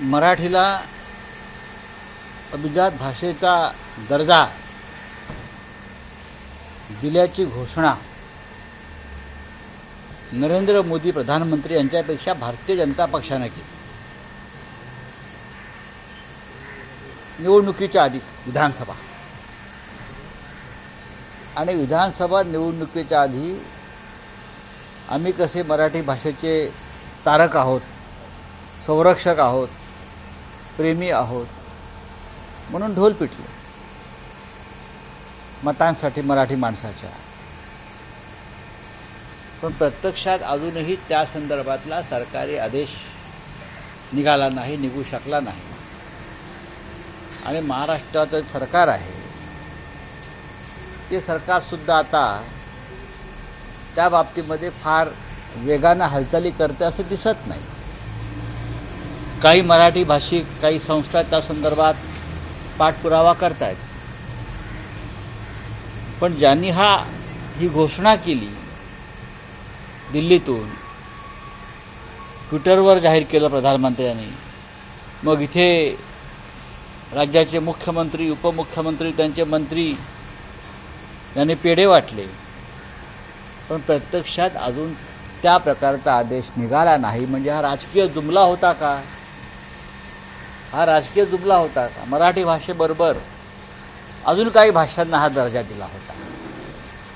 मराठीला अभिजात भाषेचा दर्जा दिल्याची घोषणा नरेंद्र मोदी प्रधानमंत्री यांच्यापेक्षा भारतीय जनता पक्षाने केली. निवडणुकीच्या आधी विधानसभा आणि विधानसभा निवडणुकीच्या आधी आम्ही कसे मराठी भाषेचे तारक आहोत, संरक्षक आहोत, प्रेमी आहोत म्हणून ढोल पिटले मतांसाठी मराठी माणसाच्या. पण प्रत्यक्षात अजूनही त्या संदर्भातला सरकारी आदेश निघाला नाही, निघू शकला नाही. आणि महाराष्ट्राचं सरकार आहे ते सरकारसुद्धा आता त्या बाबतीमध्ये फार वेगानं हालचाली करते असं दिसत नाही. काही मराठी भाषिक, काही संस्था त्या संदर्भात पाठपुरावा करत आहेत. पण ज्यांनी ही घोषणा केली दिल्लीतून, ट्विटरवर जाहीर केलं प्रधानमंत्र्यांनी, मग इथे राज्याचे मुख्यमंत्री, उपमुख्यमंत्री, त्यांचे मंत्री यांनी पेढे वाटले. पण प्रत्यक्षात अजून त्या प्रकारचा आदेश निघाला नाही. म्हणजे हा राजकीय जुमला होता का? हा राजकीय जुमला होता का? मराठी भाषेबरोबर अजून काही भाषांना हा दर्जा दिला होता.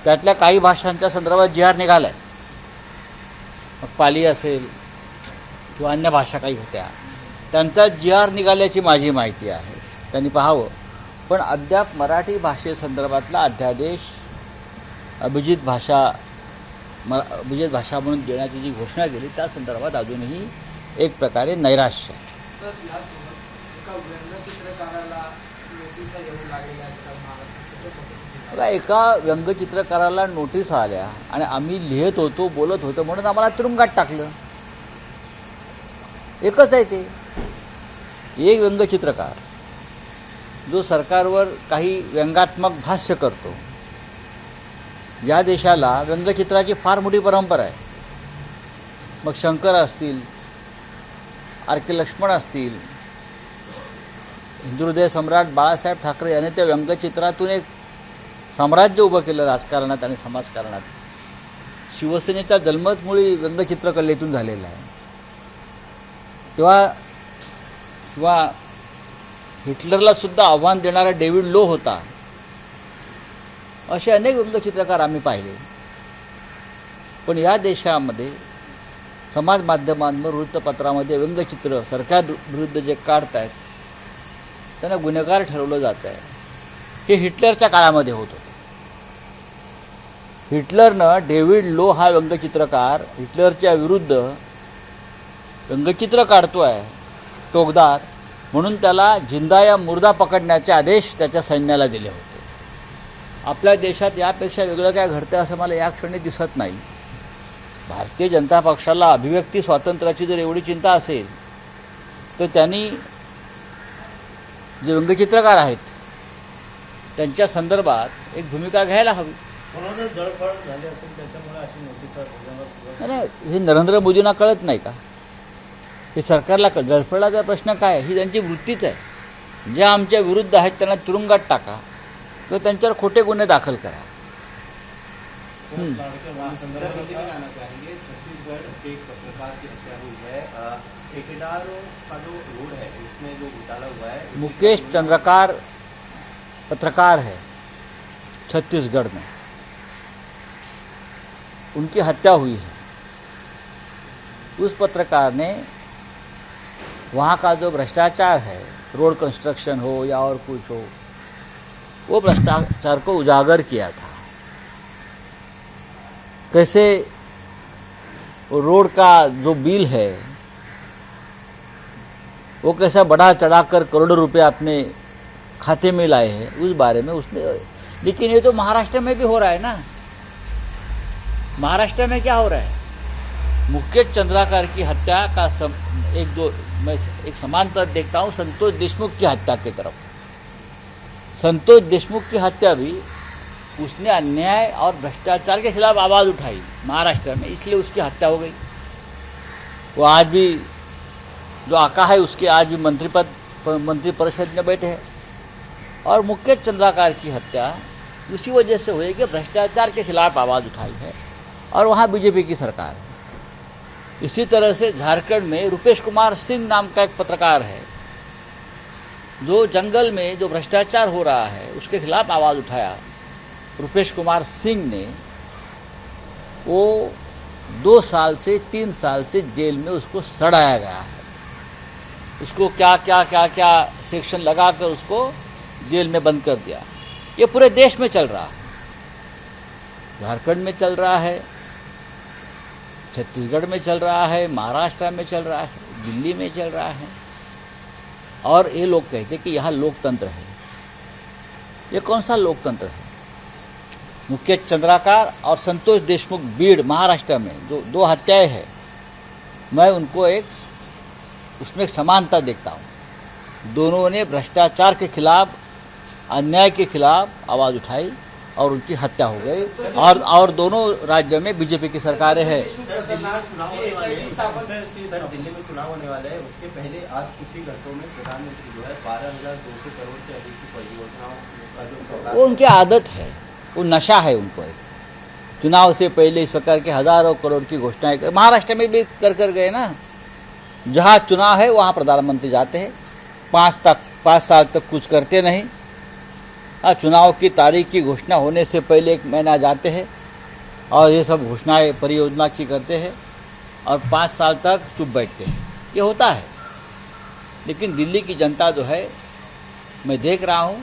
त्यातल्या काही भाषांच्या संदर्भात जी आर निघाला आहे. मग पाली असेल किंवा अन्य भाषा काही होत्या, त्यांचा जी आर निघाल्याची माझी माहिती आहे. त्यांनी पाहावं. पण अद्याप मराठी भाषेसंदर्भातला अध्यादेश अभिजात भाषा म्हणून देण्याची जी घोषणा केली त्या संदर्भात अजूनही एक प्रकारे नैराश्य आहे. एका व्यंगचित्रकाराला नोटीस आल्या आणि आम्ही लिहित होतो, बोलत होतो म्हणून आम्हाला तुरुंगात टाकलं. एकच आहे ते. एक व्यंगचित्रकार जो सरकारवर काही व्यंगात्मक भाष्य करतो. या देशाला व्यंगचित्राची फार मोठी परंपरा आहे. मग शंकर असतील, आर के लक्ष्मण असतील, हिंदुहृदय सम्राट बाळासाहेब ठाकरे यांनी त्या व्यंगचित्रातून एक साम्राज्य उभं केलं राजकारणात आणि समाजकारणात. शिवसेनेचा जन्मच मुळी व्यंगचित्रकलेतून झालेला आहे. तेव्हा हिटलरला सुद्धा आव्हान देणारा डेव्हिड लो होता. असे अनेक व्यंगचित्रकार आम्ही पाहिले. पण या देशामध्ये समाज माध्यमांवर, वृत्तपत्रामध्ये व्यंगचित्र सरकार विरुद्ध जे काढत आहेत त्यांना गुन्हेगार ठरवलं जात आहे. हे हिटलरच्या काळामध्ये होत होते. हिटलरनं डेव्हिड लो हा व्यंगचित्रकार हिटलरच्या विरुद्ध व्यंगचित्र काढतो आहे टोकदार म्हणून त्याला जिंदा या मुर्दा पकडण्याचे आदेश त्याच्या सैन्याला दिले होते. आपल्या देशात यापेक्षा वेगळं काय घडतं असं मला या क्षणी दिसत नाही. भारतीय जनता पक्षाला अभिव्यक्ती स्वातंत्र्याची जर एवढी चिंता असेल तर त्यांनी जे व्यंगचित्रकार आहेत त्यांच्या संदर्भात एक भूमिका घ्यायला हवी. नाही, हे नरेंद्र मोदींना कळत नाही का? हे सरकारला जळफळाचा प्रश्न काय? ही त्यांची वृत्तीच आहे. जे आमच्या विरुद्ध आहेत त्यांना तुरुंगात टाका किंवा त्यांच्यावर खोटे गुन्हे दाखल करा. मुकेश चंद्रकार पत्रकार है छत्तीसगढ़ में, उनकी हत्या हुई है. उस पत्रकार ने वहाँ का जो भ्रष्टाचार है, रोड कंस्ट्रक्शन हो या और कुछ हो, वो भ्रष्टाचार को उजागर किया था. कैसे वो रोड का जो बिल है वो कैसा बढ़ा चढ़ाकर करोड़ों रुपए अपने खाते में लाए हैं उस बारे में उसने. लेकिन ये तो महाराष्ट्र में भी हो रहा है ना. महाराष्ट्र में क्या हो रहा है? मुकेश चंद्रकार की हत्या का मैं एक समांतर देखता हूँ संतोष देशमुख की हत्या की तरफ. संतोष देशमुख की हत्या भी उसने अन्याय और भ्रष्टाचार के खिलाफ आवाज़ उठाई महाराष्ट्र में, इसलिए उसकी हत्या हो गई. वो आज भी जो आका है उसके आज भी मंत्री परिषद में बैठे हैं। और मुकेश चंद्राकार की हत्या उसी वजह से हुई कि भ्रष्टाचार के खिलाफ आवाज़ उठाई है और वहाँ बीजेपी की सरकार है। इसी तरह से झारखंड में रूपेश कुमार सिंह नाम का एक पत्रकार है जो जंगल में जो भ्रष्टाचार हो रहा है उसके खिलाफ आवाज़ उठाया। रूपेश कुमार सिंह ने वो 2 साल से 3 साल से जेल में उसको सड़ाया गया है। उसको क्या सेक्शन लगाकर उसको जेल में बंद कर दिया। ये पूरे देश में चल रहा है, झारखंड में चल रहा है, छत्तीसगढ़ में चल रहा है, महाराष्ट्र में चल रहा है, दिल्ली में चल रहा है। और ये लोग कहते कि यहाँ लोकतंत्र है। ये कौन सा लोकतंत्र है? मुकेश चंद्राकार और संतोष देशमुख बीड़ महाराष्ट्र में जो 2 हत्याएं हैं, मैं उनको उसमें एक समानता देखता हूँ। दोनों ने भ्रष्टाचार के खिलाफ, अन्याय के खिलाफ आवाज़ उठाई और उनकी हत्या हो गई। और दोनों राज्य में बीजेपी की सरकारें हैं। दिल्ली में चुनाव होने वाले हैं, उसके पहले आज कुछ ही घंटों में प्रधानमंत्री जो है 12,200 करोड़ से अधिक की परियोजनाओं का जो वो उनकी आदत है, वो नशा है उनको। चुनाव से पहले इस प्रकार के हजारों करोड़ की घोषणाएं कर, महाराष्ट्र में भी कर गए ना। जहाँ चुनाव है वहाँ प्रधानमंत्री जाते हैं, 5 साल तक कुछ करते नहीं। चुनाव की तारीख की घोषणा होने से पहले 1 महीना जाते हैं और ये सब घोषणाएं परियोजना की करते हैं और 5 साल तक चुप बैठते हैं। ये होता है। लेकिन दिल्ली की जनता जो है, मैं देख रहा हूँ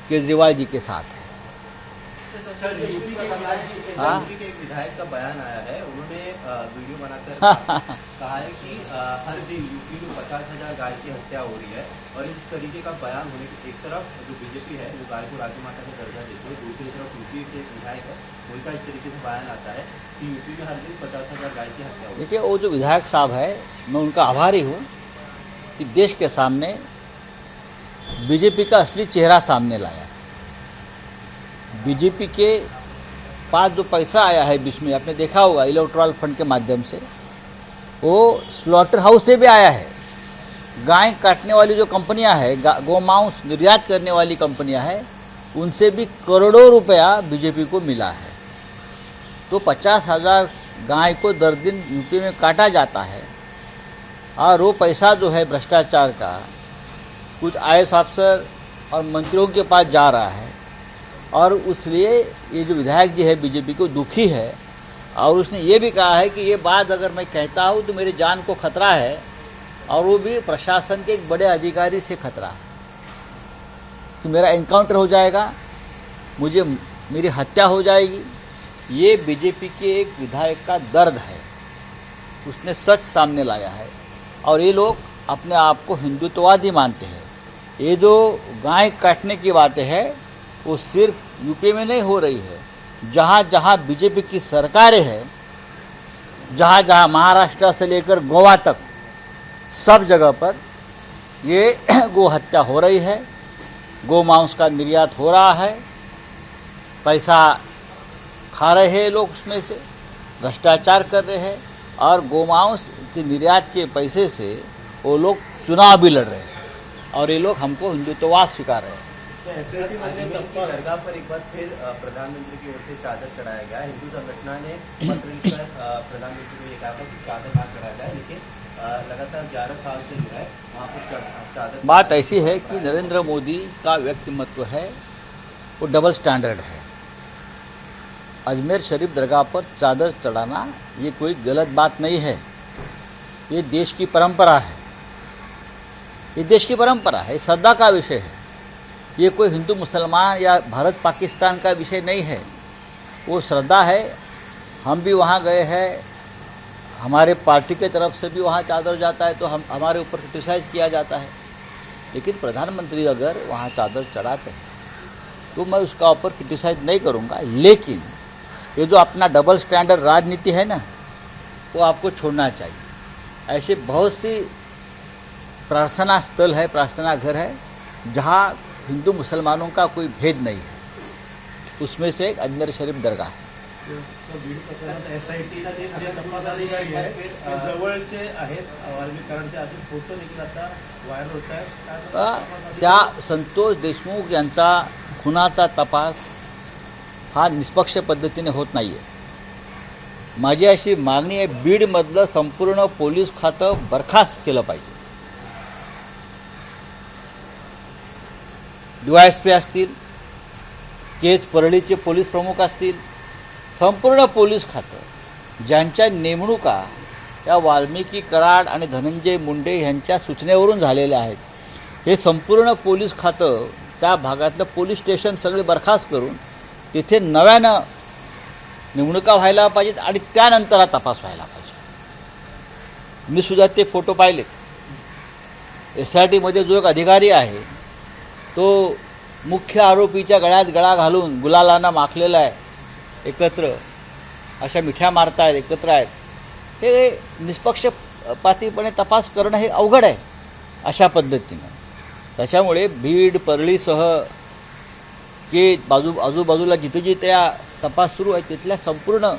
केजरीवाल जी के साथ है। हाँ, एक विधायक का बयान आया है, उन्होंने वीडियो बनाकर कहा है कि हर दिन यूपी में 50,000 गाय की हत्या हो रही है। और इस तरीके का बयान होने की एक तरफ जो बीजेपी है वो गाय को राजमाता का दर्जा देती है, दूसरी तरफ यूपी के एक विधायक है, उनका इस तरीके से बयान आता है कि यूपी में हर दिन 50,000 गाय की हत्या हो रही है। देखिए, वो जो विधायक साहब है, मैं उनका आभारी हूँ कि देश के सामने बीजेपी का असली चेहरा सामने लाया। बीजेपी के पास जो पैसा आया है बीच में, आपने देखा होगा इलेक्टोरल फंड के माध्यम से, वो स्लॉटर हाउस से भी आया है। गाय काटने वाली जो कंपनियां हैं, गोमांस निर्यात करने वाली कंपनियां हैं, उनसे भी करोड़ों रुपया बीजेपी को मिला है। तो 50,000 गाय को दर दिन यूपी में काटा जाता है और वो पैसा जो है भ्रष्टाचार का कुछ IAS अफसर और मंत्रियों के पास जा रहा है। और इसलिए ये जो विधायक जी है बीजेपी को दुखी है और उसने ये भी कहा है कि ये बात अगर मैं कहता हूँ तो मेरी जान को खतरा है, और वो भी प्रशासन के एक बड़े अधिकारी से खतरा है कि मेरा एनकाउंटर हो जाएगा, मेरी हत्या हो जाएगी। ये बीजेपी के एक विधायक का दर्द है, उसने सच सामने लाया है। और ये लोग अपने आप को हिंदुत्ववादी मानते हैं। ये जो गाय काटने की बातें हैं वो सिर्फ यूपी में नहीं हो रही है, जहाँ जहाँ बीजेपी की सरकारें हैं, जहाँ जहाँ महाराष्ट्र से लेकर गोवा तक सब जगह पर ये गो हत्या हो रही है, गो मांस का निर्यात हो रहा है, पैसा खा रहे हैं लोग, उसमें से भ्रष्टाचार कर रहे हैं और गोमांस के निर्यात के पैसे से वो लोग चुनाव भी लड़ रहे हैं और ये लोग हमको हिंदुत्ववाद स्वीकार रहे हैं। दरगाह पर एक बार फिर प्रधानमंत्री की ओर से चादर चढ़ाया गया। हिंदू संगठन ने पत्र लिखकर प्रधानमंत्री को ये कहा था कि चादर ना चढ़ाया जाए, लेकिन लगातार 11 साल से जो है वहाँ पर चादर। बात ऐसी है कि नरेंद्र मोदी का व्यक्तिमत्व है वो डबल स्टैंडर्ड है। अजमेर शरीफ दरगाह पर चादर चढ़ाना ये कोई गलत बात नहीं है, ये देश की परंपरा है, ये देश की परंपरा है, श्रद्धा का विषय है। ये कोई हिंदू मुसलमान या भारत पाकिस्तान का विषय नहीं है, वो श्रद्धा है। हम भी वहाँ गए हैं, हमारे पार्टी के तरफ से भी वहाँ चादर जाता है तो हमारे ऊपर क्रिटिसाइज़ किया जाता है। लेकिन प्रधानमंत्री अगर वहाँ चादर चढ़ाते हैं तो मैं उसका ऊपर क्रिटिसाइज़ नहीं करूँगा। लेकिन ये जो अपना डबल स्टैंडर्ड राजनीति है ना, वो आपको छोड़ना चाहिए। ऐसे बहुत सी प्रार्थना स्थल है, प्रार्थना घर है, जहाँ हिंदू मुसलमानों का कोई भेद नहीं है। उसमें से एक अजमेर शरीफ दरगाह है। बीड प्रकरणात SIT जे तपास अधिकारी आहेत ते जवळचे आहेत वाल्मिकांचे असे फोटो देखील आता व्हायरल होत आहेत. त्या संतोष देशमुख यांचा खुनाचा तपास हा निष्पक्ष पद्धतीने होत नाही आहे. माझी अशी मागणी आहे, बीडमधलं संपूर्ण पोलीस खातं बरखास्त केलं पाहिजे. DYSP असतील, केज परळीचे पोलीस प्रमुख असतील, संपूर्ण पोलीस खातं ज्यांच्या नेमणुका या वाल्मिकी कराड आणि धनंजय मुंडे यांच्या सूचनेवरून झालेल्या आहेत, हे संपूर्ण पोलीस खातं त्या भागातलं पोलीस स्टेशन सगळे बरखास्त करून तिथे नव्यानं नेमणुका व्हायला पाहिजेत आणि त्यानंतर हा तपास व्हायला पाहिजे. मी सुद्धा ते फोटो पाहिले. SITमध्ये जो एक अधिकारी आहे तो मुख्य आरोपीच्या गळ्यात गळा घालून गुलालांना माखलेला आहे, एकत्र अशा मिठ्या मारतायत, एकत्र आहेत. हे निष्पक्षपातीपणे तपास करणं हे अवघड आहे अशा पद्धतीनं. त्याच्यामुळे बीड परळीसह आजूबाजूला जिथे जिथे या तपास सुरू आहे तिथल्या संपूर्ण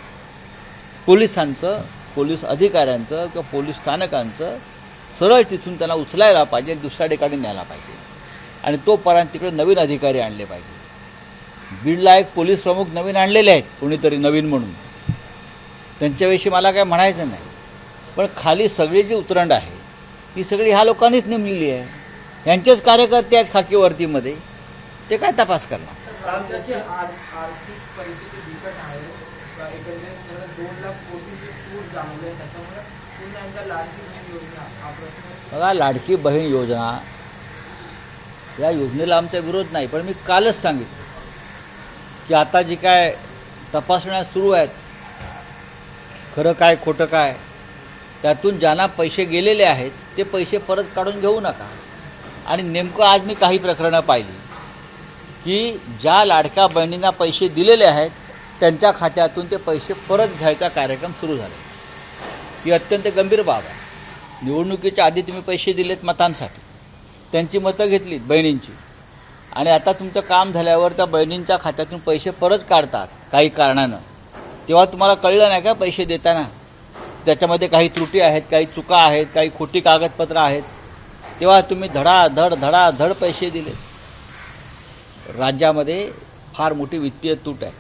पोलिसांचं, पोलीस अधिकाऱ्यांचं किंवा पोलीस स्थानकांचं सरळ तिथून त्यांना उचलायला पाहिजे, दुसऱ्या ठिकाणी न्यायला पाहिजे आणि तोपर्यंत तिकडे नवीन अधिकारी आणले पाहिजे. बीडला एक पोलीस प्रमुख नवीन आणलेले आहेत, कोणीतरी नवीन म्हणून, त्यांच्याविषयी मला काय म्हणायचं नाही. पण खाली सगळी जी उतरंड आहे ती सगळी ह्या लोकांनीच नेमलेली आहे. यांचेच कार्यकर्ते आहेत खाकीवर्तीमध्ये, ते काय तपास करणार. राज्याची आर्थिक परिस्थिती बिकट आहे. एकंदरीत 2 लाख कोटीची तूट जाणवली आहे. त्याच्यामुळे पुन्हा एकदा लाडकी बहीण योजना हा प्रश्न. बघा, लाडकी बहीण योजना या योजनेला आमचा विरोध नाही, पण मी कालच सांगितलं की आता जी काय तपासण्या सुरू आहेत, खरं काय खोटं काय, त्यातून ज्यांना पैसे गेलेले आहेत ते पैसे परत काढून घेऊ नका. आणि नेमकं आज मी काही प्रकरणं पाहिली की ज्या लाडक्या बहिणींना पैसे दिलेले आहेत त्यांच्या खात्यातून ते पैसे परत घ्यायचा कार्यक्रम सुरू झाला. ही अत्यंत गंभीर बाब आहे. निवडणुकीच्या आधी तुम्ही पैसे दिलेत मतांसाठी, त्यांची मतं घेतलीत बहिणींची, आणि आता तुमचं काम झाल्यावर त्या बहिणींच्या खात्यातून पैसे परत काढतात काही कारणानं. तेव्हा तुम्हाला कळलं नाही का पैसे देताना त्याच्यामध्ये काही त्रुटी आहेत, काही चुका आहेत, काही खोटी कागदपत्रं आहेत, तेव्हा तुम्ही धडाधड पैसे दिले. राज्यामध्ये फार मोठी वित्तीय तूट आहे.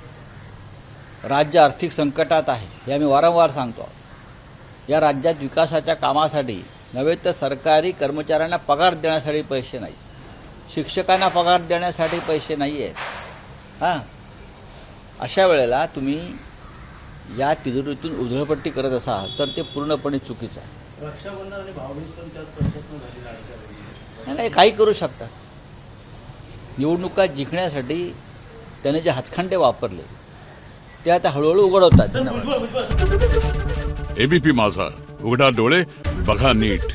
राज्य आर्थिक संकटात आहे, हे आम्ही वारंवार सांगतो. या राज्यात विकासाच्या कामासाठी नव्हे तर सरकारी कर्मचाऱ्यांना पगार देण्यासाठी पैसे नाही, शिक्षकांना पगार देण्यासाठी पैसे नाही आहेत. अशा वेळेला तुम्ही या तिजोरीतून उधळपट्टी करत असाल तर ते पूर्णपणे चुकीचं आहे. रक्षाबंधन आणि भाऊबीज पण त्याच वर्षातून झाली लाडक्या बहिणी. नाही, काही करू शकतात. निवडणुका जिंकण्यासाठी त्याने जे हातखंडे वापरले ते आता हळूहळू उघडवतात. ABP माझा, उघडा डोळे बघा नीट.